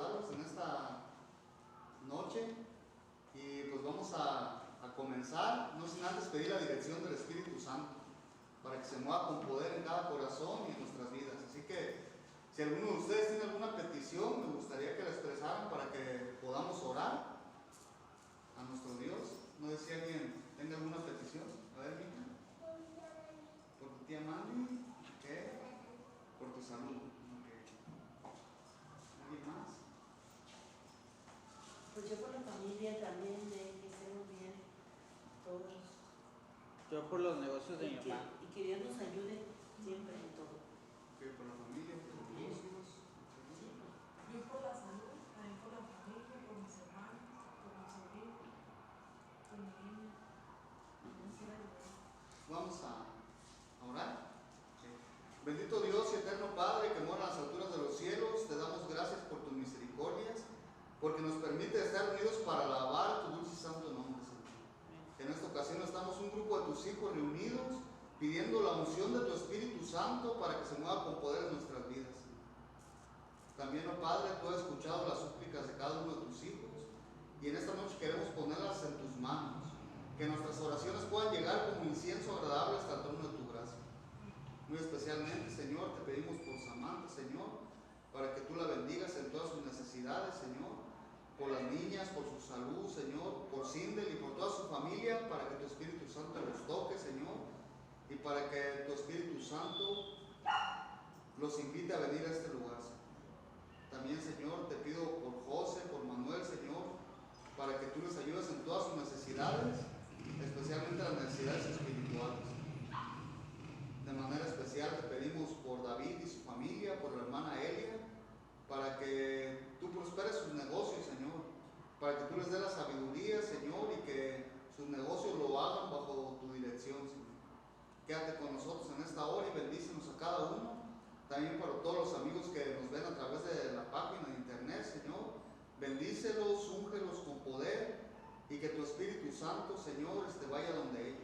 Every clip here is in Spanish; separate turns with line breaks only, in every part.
saludarlos en esta noche y pues vamos a comenzar, no sin antes pedir la dirección del Espíritu Santo para que se mueva con poder en cada corazón y en nuestras vidas. Así que si alguno de ustedes tiene alguna petición, me gustaría que la expresaran para que podamos orar a nuestro Dios. No sé si alguien tenga alguna petición. A ver, mija. Por tu tía Mandy, ¿qué? Por tu salud. Okay. ¿Alguien más?
Pues yo por la familia también, de que estemos bien todos.
Yo por los negocios de mi mamá.
Y que Dios nos ayude siempre en todo.
Okay, por la familia, por los negocios.
Yo por la salud, también por la familia, por mis hermanos, por mi sobrino, por mi niña.
Vamos a orar. Bendito Dios y eterno Padre que mora en las alturas de los cielos, te damos gracias por tus misericordias, porque nos permite estar unidos para alabar tu dulce y santo nombre, Señor. En esta ocasión estamos un grupo de tus hijos reunidos, pidiendo la unción de tu Espíritu Santo para que se mueva con poder en nuestras vidas. También, oh Padre, tú has escuchado las súplicas de cada uno de tus hijos, y en esta noche queremos ponerlas en tus manos, que nuestras oraciones puedan llegar como incienso agradable hasta el trono de tu gracia. Muy especialmente, Señor, te pedimos por Samantha, Señor, para que tú la bendigas en todas sus necesidades, Señor, por las niñas, por su salud, Señor, por Sindel y por toda su familia, para que tu Espíritu Santo los toque, Señor, y para que tu Espíritu Santo los invite a venir a este lugar, Señor. También, Señor, te pido por José, por Manuel, Señor, para que tú les ayudes en todas sus necesidades, especialmente las necesidades espirituales. De manera especial te pedimos por David y su familia, por la hermana Elia, para que tú prosperes sus negocios, Señor, para que tú les des la sabiduría, Señor, y que sus negocios lo hagan bajo tu dirección, Señor. Quédate con nosotros en esta hora y bendícenos a cada uno. También para todos los amigos que nos ven a través de la página de internet, Señor, bendícelos, úngelos con poder y que tu Espíritu Santo, Señor, vaya donde ellos.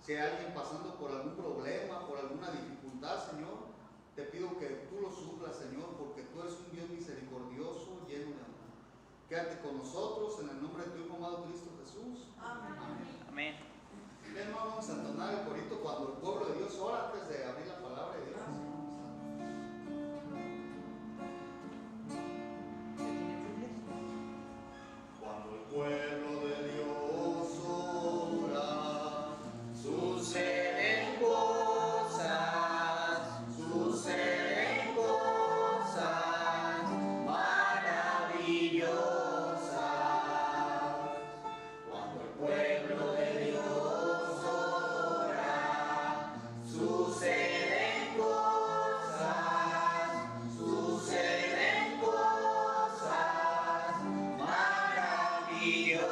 Si hay alguien pasando por algún problema, por alguna dificultad, Señor, te pido que tú lo suplas, Señor, porque tú eres un Dios misericordioso, lleno de amor. Quédate con nosotros en el nombre de tu Hijo amado Cristo Jesús.
Amén.
Amén. Amén.
Bien, hermano, vamos a entonar el corito cuando el pueblo de Dios ora antes de abrir la palabra de Dios. Cuando el pueblo de Dios ora,
Suceden cosas maravillosas. Cuando el pueblo de Dios ora, suceden cosas maravillosas.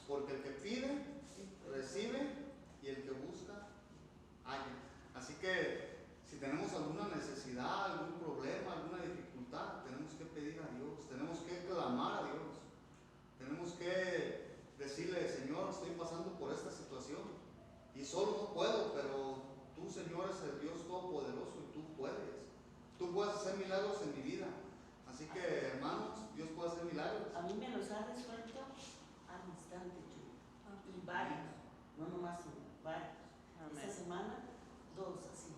porque el que pide, recibe, y el que busca, halla. Así que si tenemos alguna necesidad, algún problema, alguna dificultad, tenemos que pedir a Dios, tenemos que clamar a Dios, tenemos que decirle: Señor, estoy pasando por esta situación y solo no puedo, pero tú, Señor, es el Dios Todopoderoso y tú puedes hacer milagros en mi vida. Así que, hermanos, Dios puede hacer milagros.
A mí me los ha resuelto al instante, Chuy. Y varios, no nomás uno, varios.
Amén.
Esta semana, 2 así,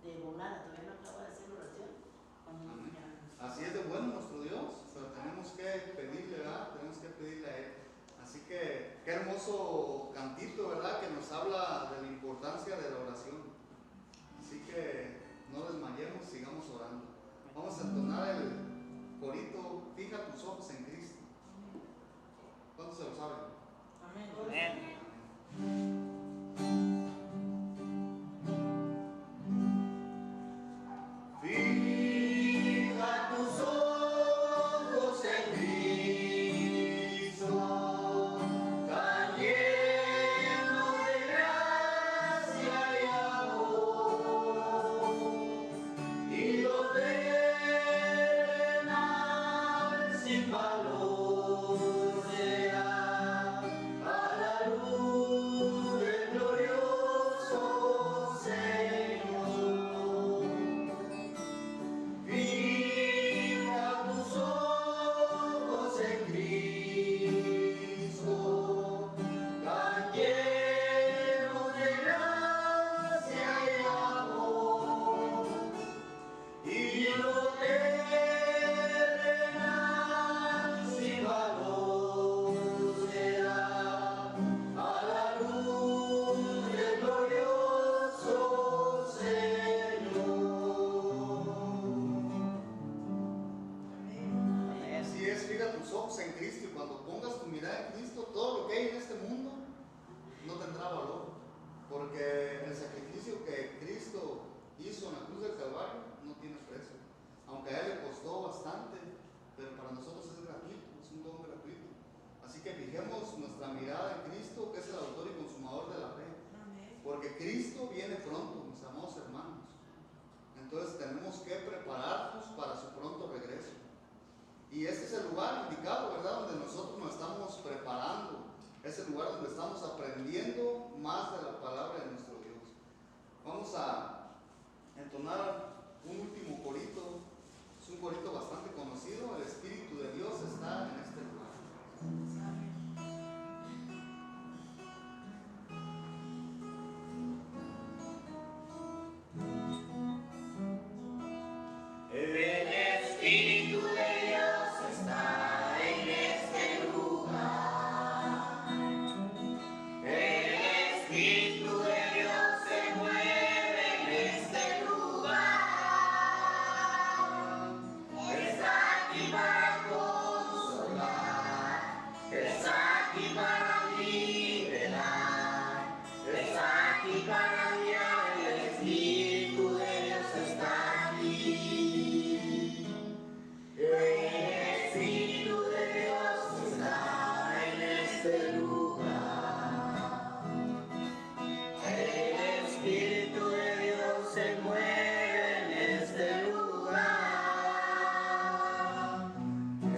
de volada. Todavía no acabo de hacer oración. Cuando
Amén.
ya-
Así es de bueno nuestro Dios, pero tenemos que pedirle, ¿verdad? Tenemos que pedirle a Él. Así que qué hermoso cantito, ¿verdad? Que nos habla de la importancia de la oración. Así que no desmayemos, sigamos orando. Vamos a entonar el corito: fija tus ojos en Cristo. ¿Cuántos se lo saben?
Amén.
Fija tus ojos en Cristo, tan lleno de gracia y amor, y los verán sin valor será a la luz del glorioso Señor. Fija tus ojos en Cristo, tan lleno de gracia y amor, y lo terrenal sin valor será a la luz del glorioso Señor. Así es, fija tus ojos en Cristo, y cuando pongas tu mirada en Cristo, todo lo que hay en este mundo no tendrá valor, porque el sacrificio que Cristo hizo en la cruz del Calvario no tiene precio, aunque a Él le costó bastante, pero para nosotros es gratuito, es un don gratuito. Así que fijemos nuestra mirada en Cristo, que es el autor y consumador de la fe, porque Cristo viene pronto, mis amados hermanos. Entonces tenemos que prepararnos para su pronto regreso. Y este es el lugar indicado, ¿verdad? Donde nosotros nos estamos preparando. Es el lugar donde estamos aprendiendo más de la palabra de nuestro Dios. Vamos a entonar un último corito. Es un corito bastante conocido. El Espíritu de Dios está en este lugar.
El Espíritu de Dios está en este lugar. El Espíritu de Dios se mueve en este lugar. Está aquí para consolar, está aquí para liberar, está aquí para guiar. El Espíritu de Dios está aquí. El Espíritu de Dios está en este lugar. El Espíritu de Dios se mueve en este lugar.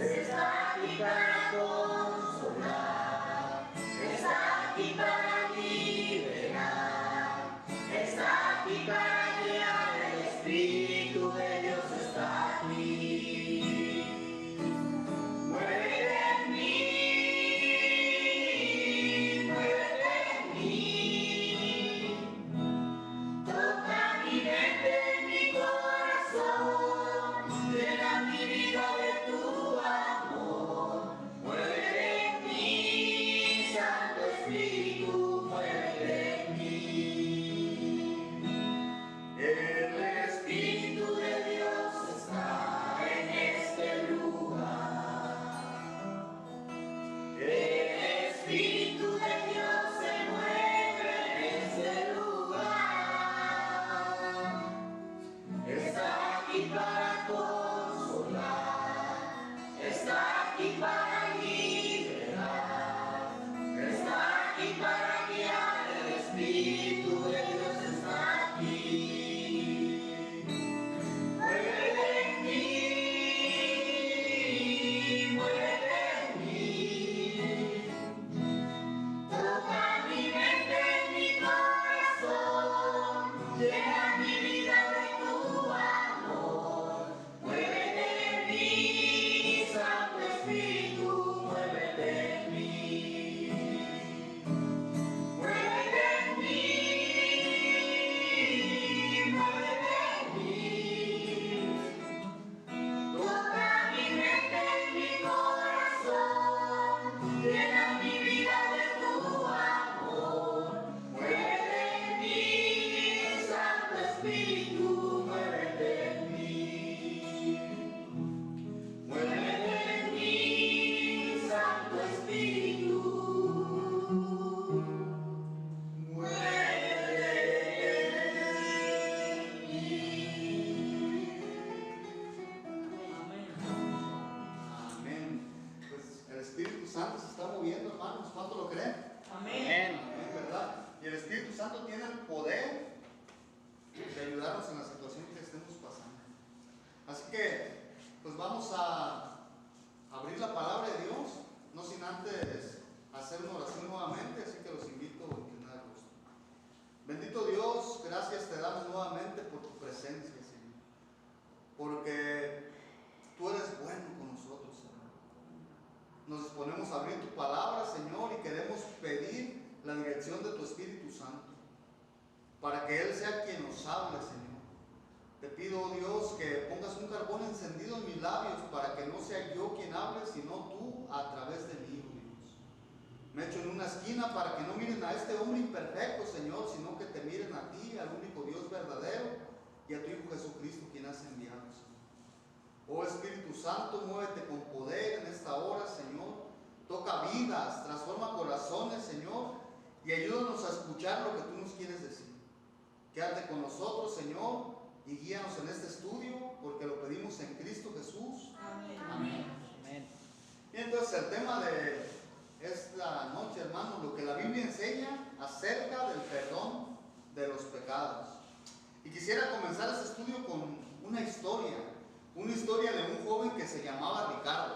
Está aquí para consolar, está aquí para liberar, está aquí para guiar. El Espíritu de Dios está aquí. Muévete en mí, muévete en mí. Toca mi mente, mi corazón, llena mi vida de tu amor. Muévete en mí, Santo Espíritu, muévete en mí. El Espíritu de Dios está en este lugar. El Espíritu de Dios se mueve en este lugar. Está aquí para consolar, está aquí para liberar,
Santo tiene el poder de ayudarnos en la situación que estemos pasando. Así que, pues vamos a abrir la palabra de Dios, no sin antes hacer una oración nuevamente, así que los invito a inclinar el rostro. Bendito Dios, gracias te damos nuevamente por tu presencia, Señor, porque tú eres bueno con nosotros, Señor. Nos disponemos a abrir tu palabra, Señor, y queremos pedir la dirección de tu Espíritu Santo, para que Él sea quien nos hable, Señor. Te pido, oh Dios, que pongas un carbón encendido en mis labios, para que no sea yo quien hable, sino tú a través de mí, oh Dios. Me echo en una esquina para que no miren a este hombre imperfecto, Señor, sino que te miren a ti, al único Dios verdadero, y a tu Hijo Jesucristo, quien has enviado, Señor. Oh Espíritu Santo, muévete con poder en esta hora, Señor. Toca vidas, transforma corazones, Señor, y ayúdanos a escuchar lo que tú nos quieres decir. Quédate con nosotros, Señor, y guíanos en este estudio, porque lo pedimos en Cristo Jesús.
Amén.
Amén. Amén. Y entonces el tema de esta noche, hermanos, lo que la Biblia enseña acerca del perdón de los pecados. Y quisiera comenzar este estudio con una historia de un joven que se llamaba Ricardo.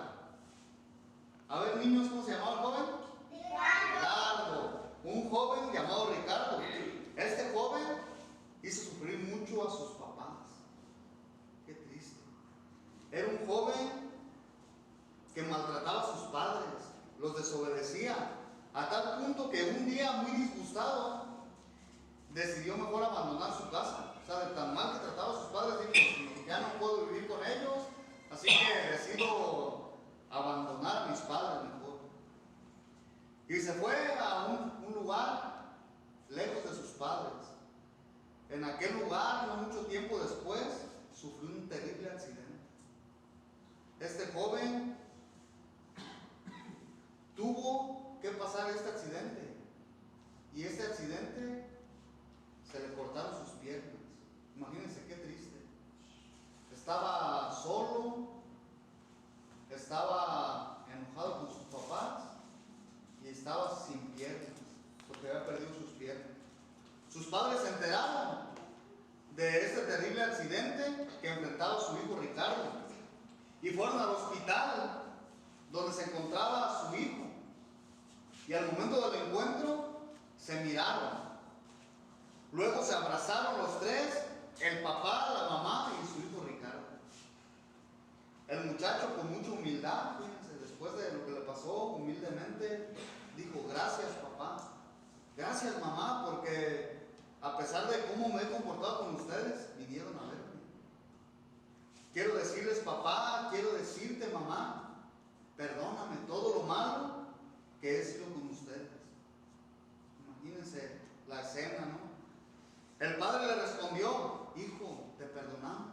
A ver, niños, ¿cómo se llamaba el joven? Ricardo. Un joven llamado Ricardo. Este joven hizo sufrir mucho a sus papás. Qué triste. Era un joven que maltrataba a sus padres, los desobedecía, a tal punto que un día, muy disgustado, decidió mejor abandonar su casa. O sea, de tan mal que trataba a sus padres, dijo, ya no puedo vivir con ellos, así que decido abandonar a mis padres mejor. Y se fue a un lugar lejos de sus padres. En aquel lugar, no mucho tiempo después, sufrió un terrible accidente. Este joven tuvo que pasar este accidente, y este accidente se le cortaron sus piernas. Imagínense qué triste. Estaba solo, estaba enojado con sus papás y estaba sin piernas, porque había perdido sus piernas. Sus padres se enteraron de este terrible accidente que enfrentaba su hijo Ricardo y fueron al hospital donde se encontraba su hijo, y al momento del encuentro se miraron. Luego se abrazaron los tres, el papá, la mamá y su hijo Ricardo. El muchacho, con mucha humildad, fíjense, después de lo que le pasó, humildemente dijo: gracias papá, gracias mamá, porque a pesar de cómo me he comportado con ustedes, vinieron a verme. Quiero decirles papá, quiero decirte mamá, perdóname todo lo malo que he sido con ustedes. Imagínense la escena, ¿no? El padre le respondió: hijo, te perdonamos,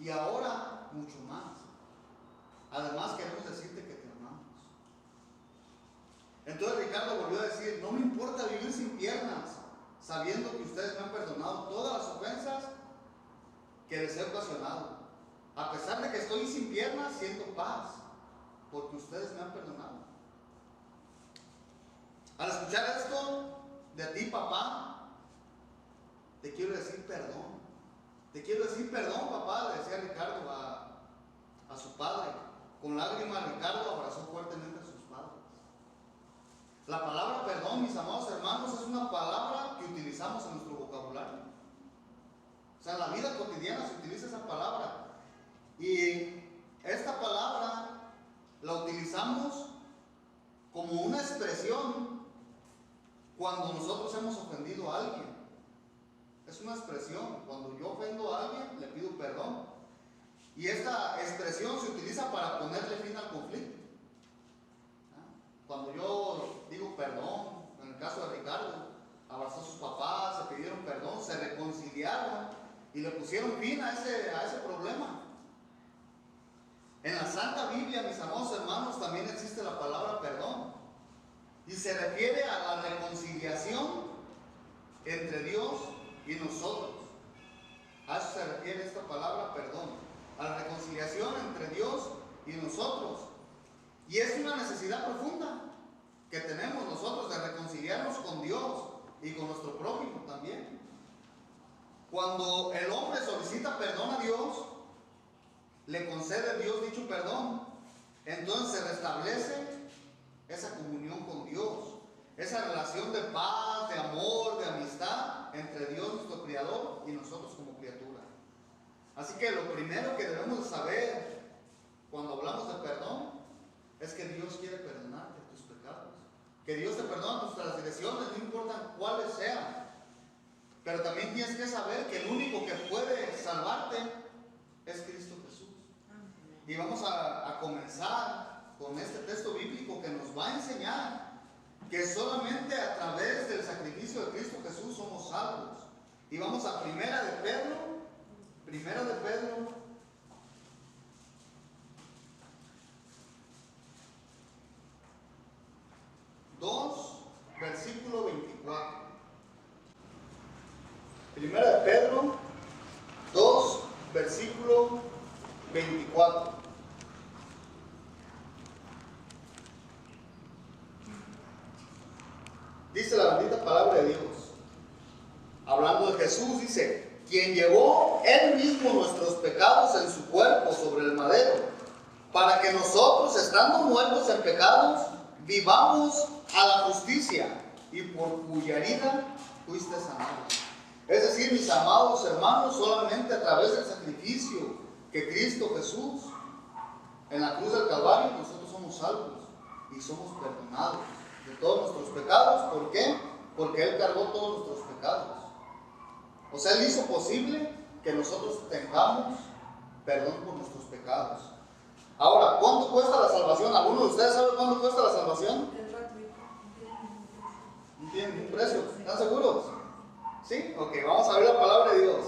y ahora mucho más. Además queremos decirte que te amamos. Entonces Ricardo volvió a decir: no me importa vivir sin piernas, sabiendo que ustedes me han perdonado todas las ofensas que les he ocasionado. A pesar de que estoy sin piernas, siento paz, porque ustedes me han perdonado. Al escuchar esto de ti, papá, te quiero decir perdón. Te quiero decir perdón, papá, le decía Ricardo a su padre. Con lágrimas, Ricardo abrazó fuertemente a sus padres. La palabra perdón, mis amados hermanos, es una palabra que utilizamos en nuestro vocabulario. O sea, en la vida cotidiana se utiliza esa palabra. Y esta palabra la utilizamos como una expresión cuando nosotros hemos ofendido a alguien. Es una expresión. Cuando yo ofendo a alguien, le pido perdón. Y esta expresión se utiliza para ponerle fin al conflicto. Cuando yo digo perdón, en el caso de Ricardo, abrazó a sus papás, se pidieron perdón, se reconciliaron y le pusieron fin a ese problema. En la Santa Biblia, mis amados hermanos, también existe la palabra perdón. Y se refiere a la reconciliación entre Dios y nosotros. A eso se refiere esta palabra perdón. A la reconciliación entre Dios y nosotros. Y es una necesidad profunda que tenemos nosotros de reconciliarnos con Dios y con nuestro prójimo también. Cuando el hombre solicita perdón a Dios, le concede Dios dicho perdón, entonces se restablece esa comunión con Dios, esa relación de paz, de amor, de amistad entre Dios nuestro Creador y nosotros como criatura. Así que lo primero que debemos saber cuando hablamos de perdón es que Dios quiere perdonarte tus pecados, que Dios te perdona tus transgresiones, no importan cuáles sean. Pero también tienes que saber que el único que puede salvarte es Cristo Jesús. Y vamos a comenzar con este texto bíblico que nos va a enseñar que solamente a través del sacrificio de Cristo Jesús somos salvos. Y vamos a Primera de Pedro 2, versículo 24. Primera de Pedro 2, versículo 24. Dice la bendita palabra de Dios, hablando de Jesús, dice: quien llevó él mismo nuestros pecados en su cuerpo sobre el madero, para que nosotros, estando muertos en pecados, vivamos a la justicia, y por cuya herida fuiste sanados. Es decir, mis amados hermanos, solamente a través del sacrificio que Cristo Jesús en la cruz del Calvario, nosotros somos salvos y somos perdonados de todos nuestros pecados. ¿Por qué? Porque Él cargó todos nuestros pecados. O sea, Él hizo posible que nosotros tengamos perdón por nuestros pecados. Ahora, ¿cuánto cuesta la salvación? ¿Alguno de ustedes sabe cuánto cuesta la salvación? ¿No tienen ningún precio? ¿Están seguros? ¿Sí? Ok, vamos a ver la palabra de Dios.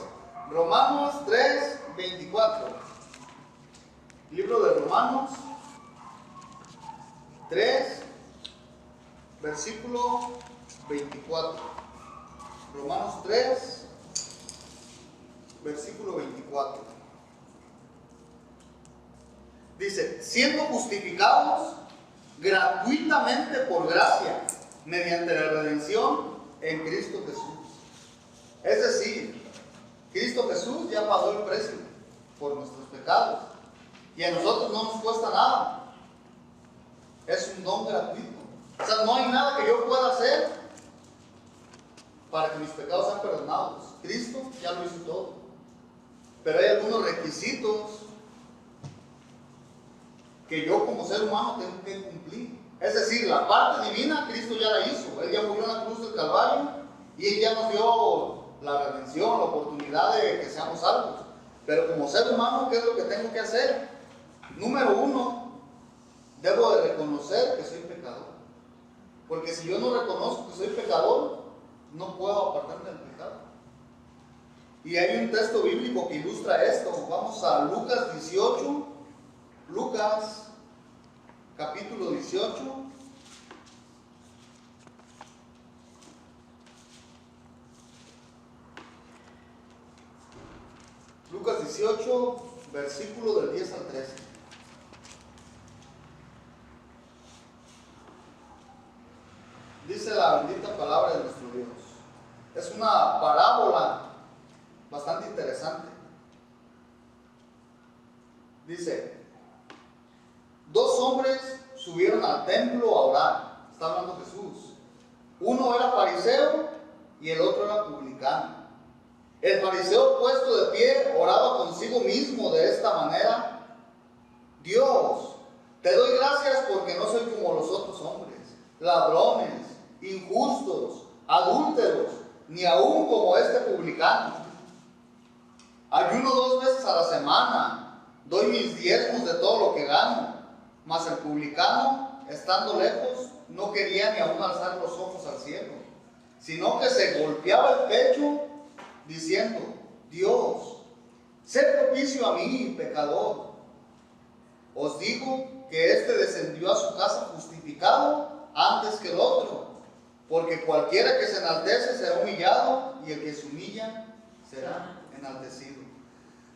Romanos 3, 24. Libro de Romanos 3, versículo 24. Romanos 3, versículo 24. Dice: siendo justificados gratuitamente por gracia, mediante la redención en Cristo Jesús. Es decir, Cristo Jesús ya pagó el precio por nuestros pecados y a nosotros no nos cuesta nada. Es un don gratuito. O sea, no hay nada que yo pueda hacer para que mis pecados sean perdonados. Cristo ya lo hizo todo. Pero hay algunos requisitos que yo como ser humano tengo que cumplir. Es decir, la parte divina Cristo ya la hizo. Él ya murió en la cruz del Calvario y Él ya nos dio la redención, la oportunidad de que seamos salvos. Pero como ser humano, ¿qué es lo que tengo que hacer? Número uno, debo de reconocer que soy pecador. Porque si yo no reconozco que soy pecador, no puedo apartarme del pecado. Y hay un texto bíblico que ilustra esto. Vamos a Lucas 18. Lucas, capítulo 18. Lucas 18, versículo del 10 al 13. Dice la bendita palabra de nuestro Dios. Es una parábola bastante interesante. Dice: dos hombres subieron al templo a orar. Está hablando Jesús. Uno era fariseo y el otro era publicano. El fariseo, puesto de pie, oraba consigo mismo de esta manera: Dios, te doy gracias porque no soy como los otros hombres, ladrones, injustos, adúlteros, ni aún como este publicano. Ayuno 2 veces a la semana, doy mis diezmos de todo lo que gano. Mas el publicano, estando lejos, no quería ni aún alzar los ojos al cielo, sino que se golpeaba el pecho diciendo: Dios, sé propicio a mí, pecador. Os digo que este descendió a su casa justificado antes que el otro, porque cualquiera que se enaltece será humillado, y el que se humilla será enaltecido.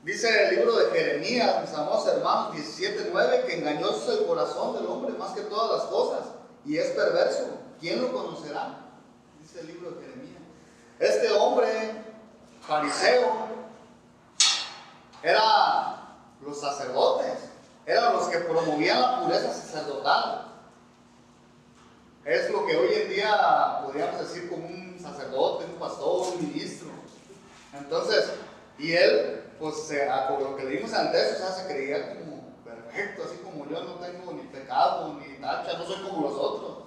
Dice el libro de Jeremías, mis amados hermanos, 17:9, que engañoso es el corazón del hombre más que todas las cosas, y es perverso. ¿Quién lo conocerá? Dice el libro de Jeremías. Este hombre fariseo eran los sacerdotes, eran los que promovían la pureza sacerdotal. Es lo que hoy en día podríamos decir como un sacerdote, un pastor, un ministro. Entonces, y él, pues por lo que leímos antes, o sea, se creía como perfecto, así como yo no tengo ni pecado, ni tacha, no soy como los otros.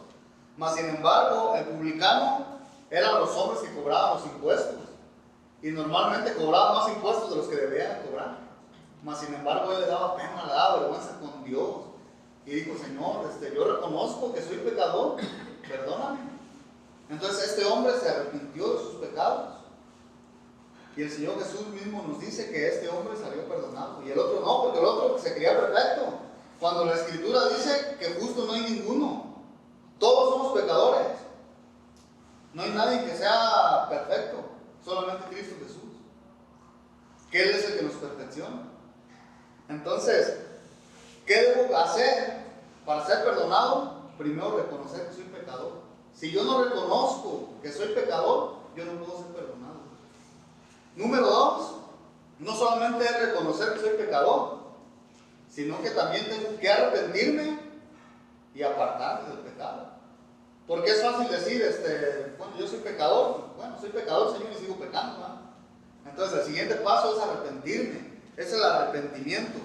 Mas sin embargo, el publicano eran los hombres que cobraban los impuestos. Y normalmente cobraban más impuestos de los que debían cobrar. Mas sin embargo, él le daba pena, le daba vergüenza con Dios. Y dijo, Señor, yo reconozco que soy pecador, perdóname. Entonces este hombre se arrepintió de sus pecados. Y el Señor Jesús mismo nos dice que este hombre salió perdonado. Y el otro no, porque el otro se creía perfecto. Cuando la Escritura dice que justo no hay ninguno. Todos somos pecadores. No hay nadie que sea perfecto. Solamente Cristo Jesús. Que Él es el que nos perfecciona. Entonces, ¿qué debo hacer para ser perdonado? Primero reconocer que soy pecador. Si yo no reconozco que soy pecador, yo no puedo ser perdonado. Número 2, no solamente es reconocer que soy pecador, sino que también tengo que arrepentirme y apartarme del pecado. Porque es fácil decir, bueno, yo soy pecador, bueno, soy pecador, Señor, y sigo pecando, ¿no? Entonces el siguiente paso es arrepentirme, es el arrepentimiento.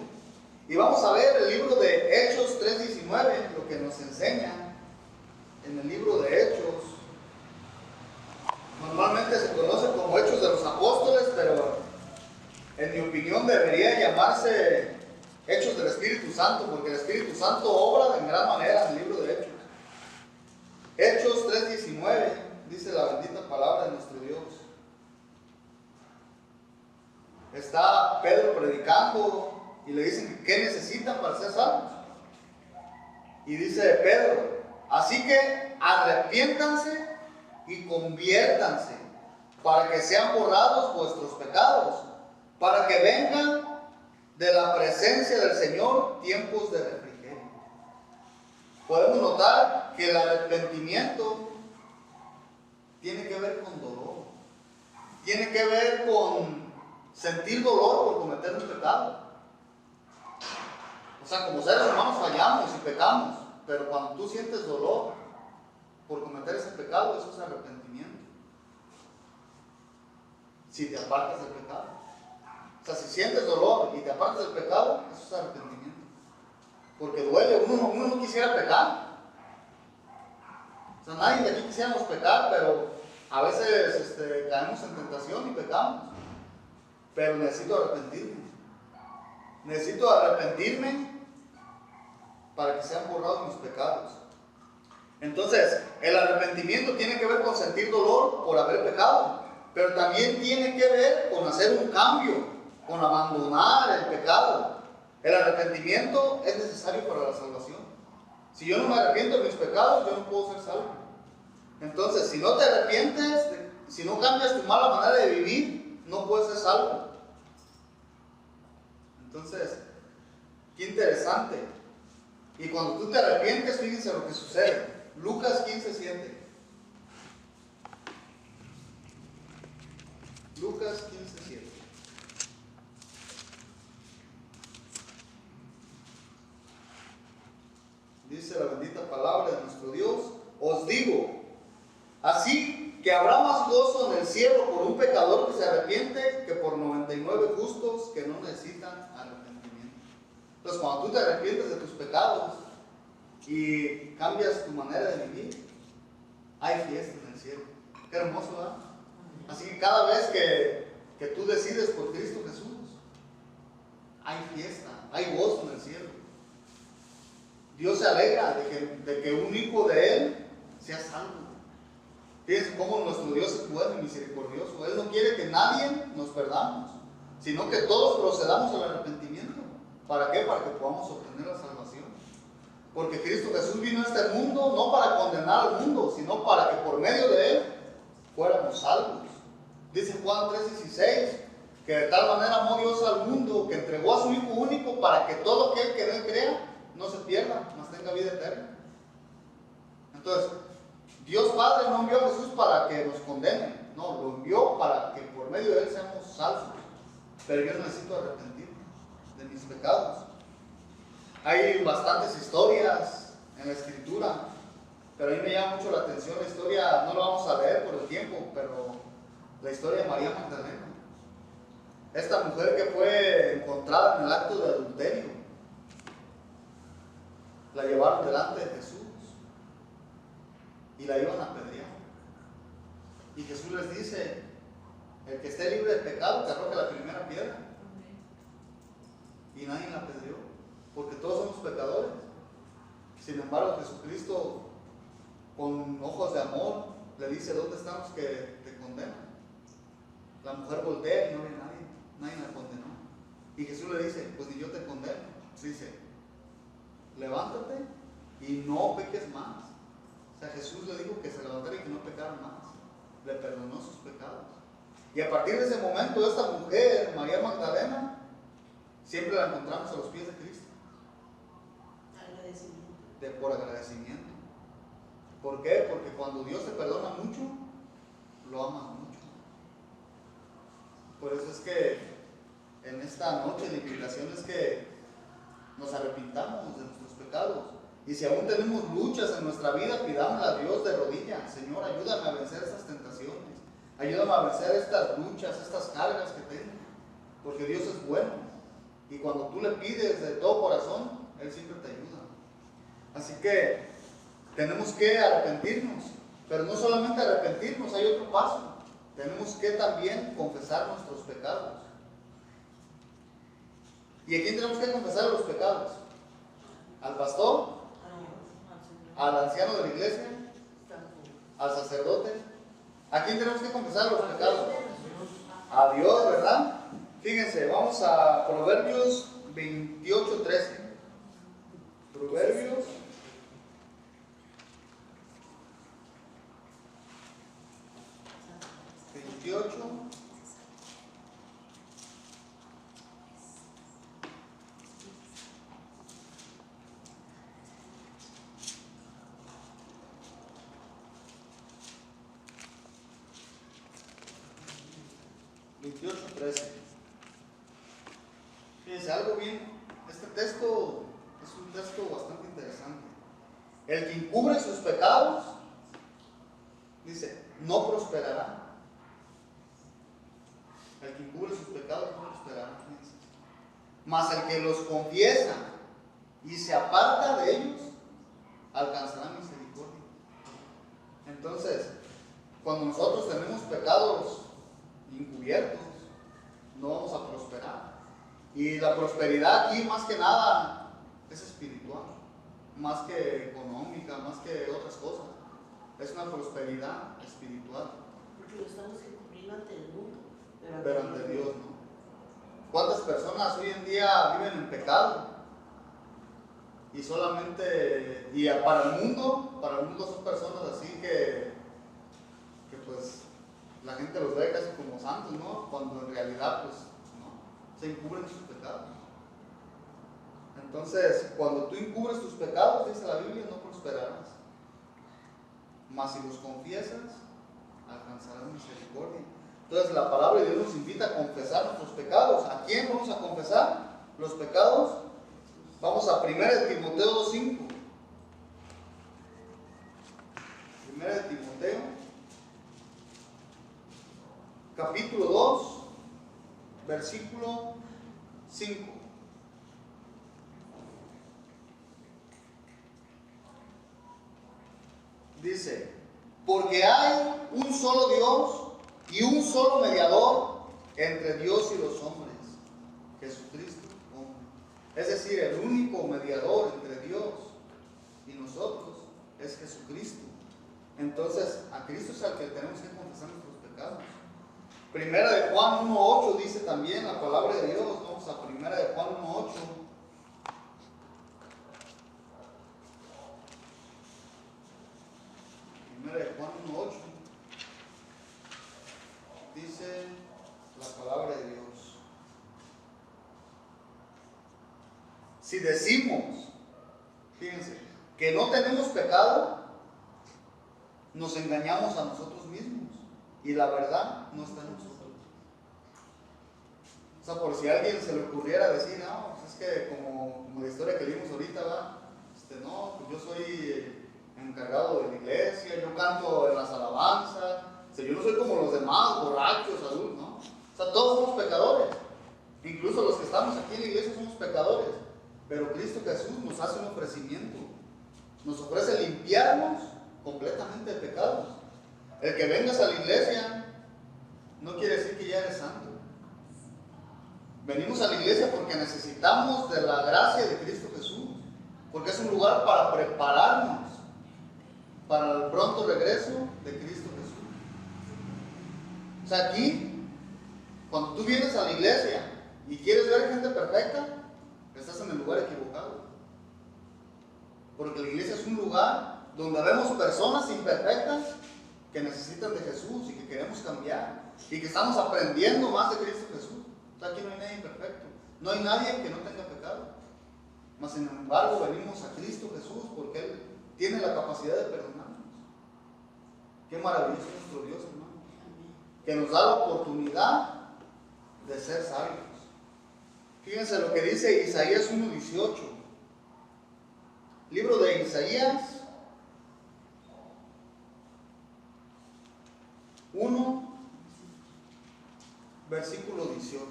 Y vamos a ver el libro de Hechos 3:19, lo que nos enseña en el libro de Hechos. Normalmente se conoce como Hechos de los Apóstoles, pero en mi opinión debería llamarse Hechos del Espíritu Santo, porque el Espíritu Santo obra de gran manera en el libro de Hechos. Hechos 3:19 dice la bendita palabra de nuestro Dios. Está Pedro predicando y le dicen, ¿qué necesitan para ser salvos? Y dice Pedro, así que arrepiéntanse y conviértanse para que sean borrados vuestros pecados, para que vengan de la presencia del Señor tiempos de refrigerio. Podemos notar que el arrepentimiento tiene que ver con dolor, tiene que ver con sentir dolor por cometer un pecado. O sea, como seres humanos fallamos y pecamos, pero cuando tú sientes dolor por cometer ese pecado, eso es arrepentimiento. Si te apartas del pecado. O sea, si sientes dolor y te apartas del pecado, eso es arrepentimiento. Porque duele, uno no quisiera pecar. O sea, nadie de aquí quisiéramos pecar, pero a veces caemos en tentación y pecamos. Pero necesito arrepentirme. Necesito arrepentirme para que sean borrados mis pecados. Entonces, el arrepentimiento tiene que ver con sentir dolor por haber pecado, pero también tiene que ver con hacer un cambio, con abandonar el pecado. El arrepentimiento es necesario para la salvación. Si yo no me arrepiento de mis pecados, yo no puedo ser salvo. Entonces, si no te arrepientes, si no cambias tu mala manera de vivir, no puedes ser salvo. Entonces, qué interesante. Y cuando tú te arrepientes, fíjense lo que sucede. Lucas 15:7. Lucas 15:7. Dice la bendita palabra de nuestro Dios. Os digo, así que habrá más gozo en el cielo por un pecador que se arrepiente que por 99 justos que no necesitan arrepentimiento. Entonces, cuando tú te arrepientes de tus pecados y cambias tu manera de vivir, hay fiesta en el cielo. Qué hermoso, ¿verdad? Así que cada vez que tú decides por Cristo Jesús, hay fiesta, hay gozo en el cielo. Dios se alegra de que un hijo de Él sea salvo. Fíjense cómo nuestro Dios es bueno y misericordioso. Él no quiere que nadie nos perdamos, sino que todos procedamos al arrepentimiento. ¿Para qué? Para que podamos obtener la salvación. Porque Cristo Jesús vino a este mundo no para condenar al mundo, sino para que por medio de Él fuéramos salvos. Dice Juan 3:16, que de tal manera amó Dios al mundo que entregó a su Hijo único para que todo aquel que en Él crea no se pierda, mas tenga vida eterna. Entonces, Dios Padre no envió a Jesús para que nos condene, no, lo envió para que por medio de Él seamos salvos. Pero yo necesito arrepentirme de mis pecados. Hay bastantes historias en la Escritura, pero a mí me llama mucho la atención la historia, no lo vamos a leer por el tiempo, pero la historia de María Magdalena. Esta mujer que fue encontrada en el acto de adulterio, la llevaron delante de Jesús y la iban a apedrear. Y Jesús les dice: el que esté libre de pecado, que arroje la primera piedra. Y nadie la apedreó, porque todos somos pecadores. Sin embargo, Jesucristo, con ojos de amor, le dice: ¿dónde están los que te condenan? La mujer voltea y no ve a nadie la condenó. Y Jesús le dice: pues ni yo te condeno. Dice: levántate y no peques más. O sea, Jesús le dijo que se levantara y que no pecara más. Le perdonó sus pecados. Y a partir de ese momento, esta mujer, María Magdalena, siempre la encontramos a los pies de Cristo.
Agradecimiento.
Por agradecimiento. ¿Por qué? Porque cuando Dios te perdona mucho, lo amas mucho. Por eso es que en esta noche la invitación es que nos arrepintamos de nuestros pecados. Y si aún tenemos luchas en nuestra vida, pidámosle a Dios de rodillas: Señor, ayúdame a vencer estas tentaciones. Ayúdame a vencer estas luchas, estas cargas que tengo. Porque Dios es bueno. Y cuando tú le pides de todo corazón, Él siempre te ayuda. Así que tenemos que arrepentirnos. Pero no solamente arrepentirnos, hay otro paso. Tenemos que también confesar nuestros pecados. ¿Y a quién tenemos que confesar los pecados? ¿Al pastor? ¿Al anciano de la iglesia? ¿Al sacerdote? ¿A quién tenemos que confesar los pecados? A Dios, ¿verdad? Fíjense, vamos a Proverbios 28:13. Proverbios 28. Fíjense, algo bien, este texto es un texto bastante interesante. El que encubre sus pecados, dice, no prosperará. El que encubre sus pecados no prosperará. Fíjense. Mas el que los confiesa y se aparta de ellos, alcanzará misericordia. Entonces, cuando nosotros tenemos pecados encubiertos, no vamos a prosperar. Y la prosperidad aquí, más que nada, es espiritual, más que económica, más que otras cosas. Es una prosperidad espiritual.
Porque lo estamos encubriendo ante el mundo,
pero ante Dios no. ¿Cuántas personas hoy en día viven en pecado? Y solamente, y para el mundo son personas así que pues la gente los ve casi como santos, ¿no? Cuando en realidad pues no, se encubren sus pecados. Entonces, cuando tú encubres tus pecados, dice la Biblia, no prosperarás. Mas si los confiesas, alcanzarás misericordia. Entonces la palabra de Dios nos invita a confesar nuestros pecados. ¿A quién vamos a confesar los pecados? Vamos a 1 Timoteo 2:5. 1 Timoteo, capítulo 2, versículo 5. Dice: porque hay un solo Dios y un solo mediador entre Dios y los hombres, Jesucristo, hombre. Es decir, el único mediador entre Dios y nosotros es Jesucristo. Entonces, a Cristo es al que tenemos que confesar nuestros pecados. Primera de Juan 1:8 dice también la palabra de Dios. Vamos a Primera de Juan 1:8. Primera de Juan 1:8 dice la palabra de Dios: si decimos, fíjense, que no tenemos pecado, nos engañamos a nosotros mismos y la verdad no está en nosotros. O sea, por si a alguien se le ocurriera decir, no, pues es que como la historia que vimos ahorita, va, no, pues yo soy encargado de la iglesia, yo canto en las alabanzas, o sea, yo no soy como los demás, borrachos, adultos, ¿no? O sea, todos somos pecadores, incluso los que estamos aquí en la iglesia somos pecadores, pero Cristo Jesús nos hace un ofrecimiento, nos ofrece limpiarnos completamente de pecados. El que vengas a la iglesia no quiere decir que ya eres santo. Venimos a la iglesia porque necesitamos de la gracia de Cristo Jesús, porque es un lugar para prepararnos para el pronto regreso de Cristo Jesús. O sea, aquí, cuando tú vienes a la iglesia y quieres ver gente perfecta, estás en el lugar equivocado. Porque la iglesia es un lugar donde vemos personas imperfectas que necesitan de Jesús y que queremos cambiar y que estamos aprendiendo más de Cristo Jesús. O sea, aquí no hay nadie imperfecto, no hay nadie que no tenga pecado. Mas sin embargo venimos a Cristo Jesús porque Él tiene la capacidad de perdonarnos. Qué maravilloso es nuestro Dios, hermano, que nos da la oportunidad de ser sabios. Fíjense lo que dice Isaías 1:18. Libro de Isaías 1, versículo 18.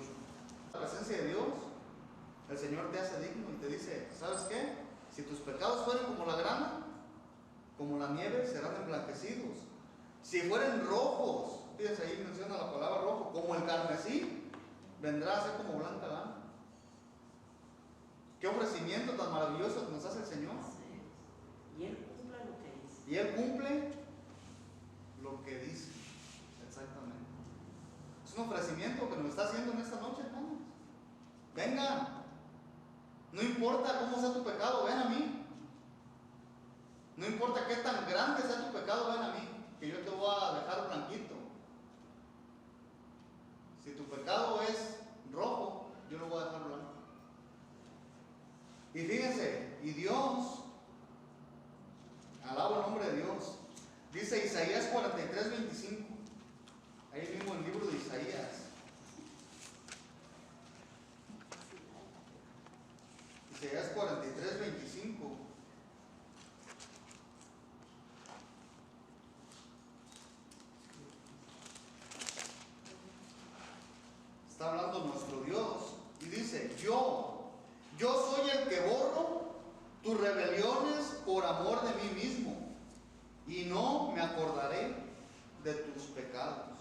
La presencia de Dios, el Señor te hace digno y te dice, ¿sabes qué? Si tus pecados fueran como la grana, como la nieve, serán emblanquecidos. Si fueren rojos, fíjense ahí menciona la palabra rojo, como el carmesí, vendrá a ser como blanca lana. Qué ofrecimiento tan maravilloso que nos hace el Señor.
Y Él cumple lo que dice.
Y Él cumple lo que dice. Exactamente. Es un ofrecimiento que nos está haciendo en esta noche, hermanos. Venga. No importa cómo sea tu pecado, ven a mí. No importa qué tan grande sea tu pecado, ven a mí, que yo te voy a dejar blanquito. Si tu pecado es rojo, yo lo voy a dejar blanco. Y fíjense, y Dios, alaba el nombre de Dios, dice Isaías 43:25, ahí mismo el libro de Isaías. Isaías 43:25. Está hablando nuestro Dios y dice, yo soy el que borro tus rebeliones por amor de mí mismo y no me acordaré de tus pecados.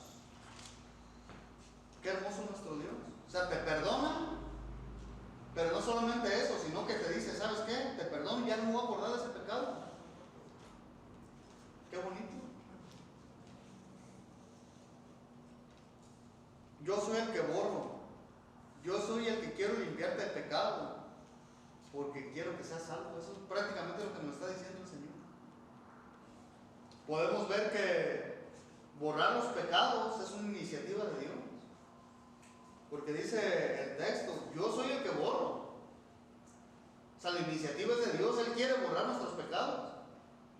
Qué hermoso nuestro Dios. O sea, te perdona, pero no solamente eso, sino que te dice, ¿sabes qué? Te perdono y ya no me voy a acordar de ese pecado. Qué bonito. Yo soy el que borro. Yo soy el que quiero limpiarte de pecado. Porque quiero que seas salvo. Eso es prácticamente lo que nos está diciendo el Señor. Podemos ver que borrar los pecados es una iniciativa de Dios. Porque dice el texto, yo soy el que borro. O sea, la iniciativa es de Dios, Él quiere borrar nuestros pecados.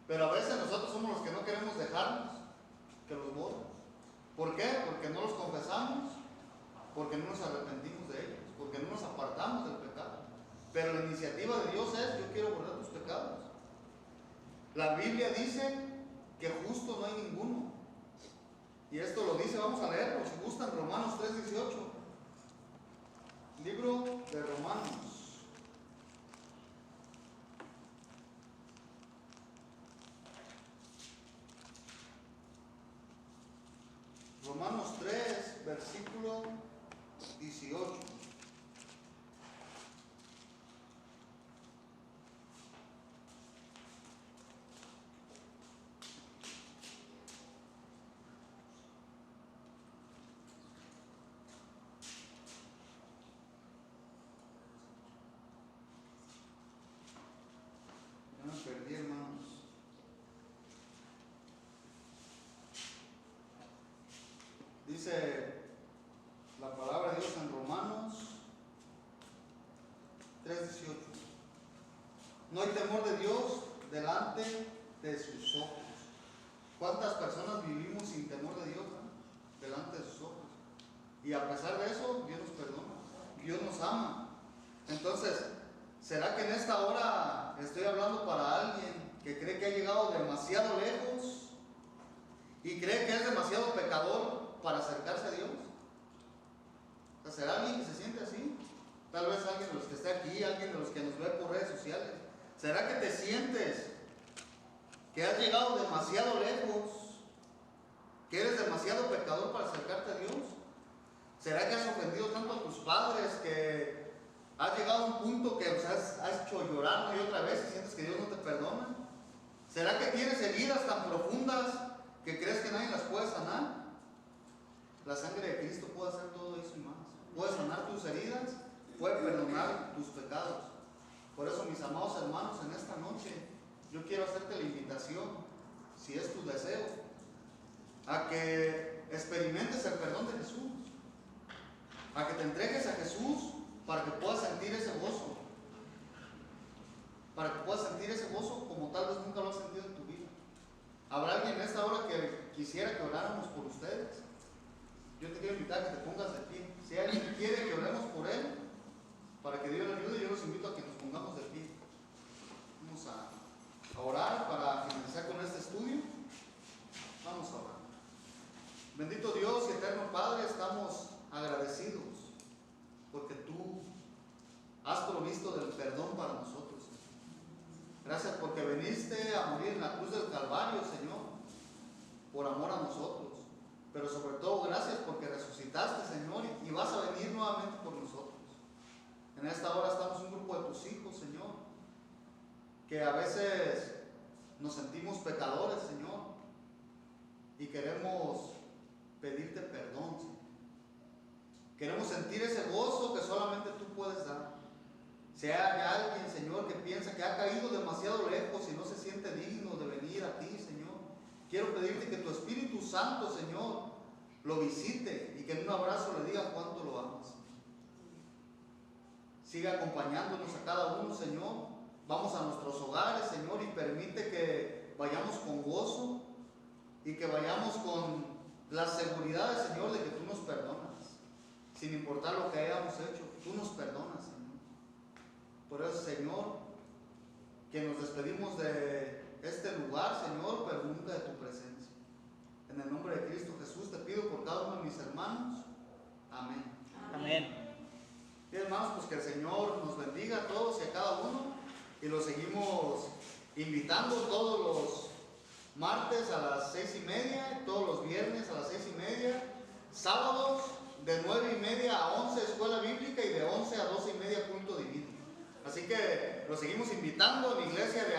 Pero a veces nosotros somos los que no queremos dejarnos que los borren. ¿Por qué? Porque no los confesamos, porque no nos arrepentimos de ellos, porque no nos apartamos del pecado. Pero la iniciativa de Dios es, yo quiero borrar tus pecados. La Biblia dice que justo no hay ninguno. Y esto lo dice, vamos a leerlo, si gustan, Romanos 3:18. Libro de Romanos. Romanos 3, versículo 18. Ya me perdí, hermanos. Dice la palabra de Dios en Romanos 3:18. No hay temor de Dios delante de sus ojos. ¿Cuántas personas vivimos sin temor de Dios, ¿no? Delante de sus ojos? Y a pesar de eso, Dios nos perdona, Dios nos ama. Entonces, ¿será que en esta hora estoy hablando para alguien que cree que ha llegado demasiado lejos y cree que es demasiado pecador para acercarse a Dios? O sea, ¿será alguien que se siente así? Tal vez alguien de los que está aquí, alguien de los que nos ve por redes sociales. ¿Será que te sientes que has llegado demasiado lejos, que eres demasiado pecador para acercarte a Dios? ¿Será que has ofendido tanto a tus padres que has llegado a un punto que has hecho llorar una y otra vez y sientes que Dios no te perdona? ¿Será que tienes heridas tan profundas que crees que nadie las puede sanar? La sangre de Cristo puede hacer todo eso y más. Puede sanar tus heridas, puede perdonar tus pecados. Por eso, mis amados hermanos, en esta noche yo quiero hacerte la invitación, si es tu deseo, a que experimentes el perdón de Jesús, a que te entregues a Jesús para que puedas sentir ese gozo, para que puedas sentir ese gozo como tal vez nunca lo has sentido en tu vida. ¿Habrá alguien en esta hora que quisiera que oráramos por ustedes? Yo te quiero invitar a que te pongas de pie. Si alguien quiere que oremos por él, para que Dios le ayude, yo los invito a que nos pongamos de pie. Vamos a orar para finalizar con este estudio. Vamos a orar. Bendito Dios y eterno Padre, estamos agradecidos porque tú has provisto del perdón para nosotros. Gracias porque viniste a morir en la cruz del Calvario, Señor, por amor a nosotros. Pero sobre todo gracias porque resucitaste, Señor, y vas a venir nuevamente por nosotros. En esta hora estamos un grupo de tus hijos, Señor, que a veces nos sentimos pecadores, Señor, y queremos pedirte perdón, Señor. Queremos sentir ese gozo que solamente tú puedes dar. Si hay alguien, Señor, que piensa que ha caído demasiado lejos y no se siente digno de venir a ti, Señor, quiero pedirte que tu Espíritu Santo, Señor, lo visite y que en un abrazo le diga cuánto lo amas. Siga acompañándonos a cada uno, Señor. Vamos a nuestros hogares, Señor, y permite que vayamos con gozo y que vayamos con la seguridad, Señor, de que tú nos perdonas. Sin importar lo que hayamos hecho, tú nos perdonas, Señor. Por eso, Señor, que nos despedimos de este lugar, Señor, pero nunca de tu presencia. En el nombre de Cristo Jesús te pido por cada uno de mis hermanos. Amén.
Amén.
Y hermanos, pues que el Señor nos bendiga a todos y a cada uno, y los seguimos invitando todos los martes a las 6:30, todos los viernes a las 6:30, sábados de 9:30 a 11 escuela bíblica y de 11 a 12:30 culto divino. Así que los seguimos invitando en la iglesia de